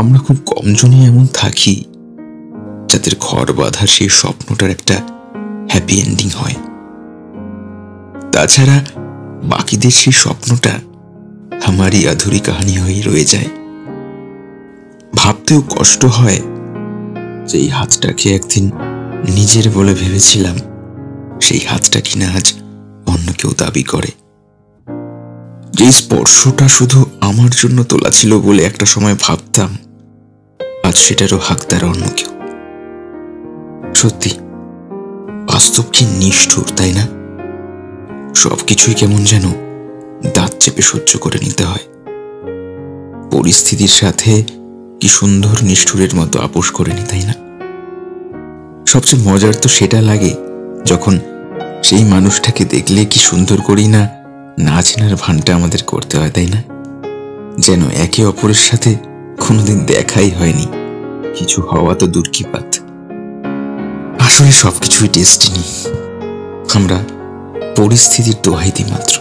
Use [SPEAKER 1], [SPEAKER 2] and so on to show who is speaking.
[SPEAKER 1] আমরা খুব কমজনই এমন থাকি যাদের ঘর বাঁধার সেই স্বপ্নটার একটা হ্যাপি এন্ডিং হয়। তাছাড়া বাকিদের সেই স্বপ্নটা আমারই আধুরি কাহিনী হয়ে রয়ে যায়। ভাবতেও কষ্ট হয় যে এই হাতটাকে একদিন নিজের বলে ভেবেছিলাম, সেই হাতটা কিনা আজ অন্য কেউ দাবি করে। যে স্পর্শটা শুধু আমার জন্য তোলা ছিল বলে একটা সময় ভাবতাম, আজ সেটারও হাকদার অন্য কেউ। সত্যি বাস্তব কি নিষ্ঠুর, তাই না? সবকিছুই কেমন যেন দাঁত চেপে সহ্য করে নিতে হয়। পরিস্থিতির সাথে কি সুন্দর নিষ্ঠুরের মতো আপোষ করে নি, তাই না? সবচেয়ে মজার তো সেটা লাগে যখন সেই মানুষটাকে দেখলে কি সুন্দর করেই না চেনার ভানটা আমাদের করতে হয়, তাই না? যেন একে অপরের সাথে কোনোদিন দেখাই হয়নি, কিছু হওয়া তো দূর কি বাত। আসলে সবকিছুই ডেস্টিনি, আমরা পরিস্থিতির দোহাই দিই মাত্র।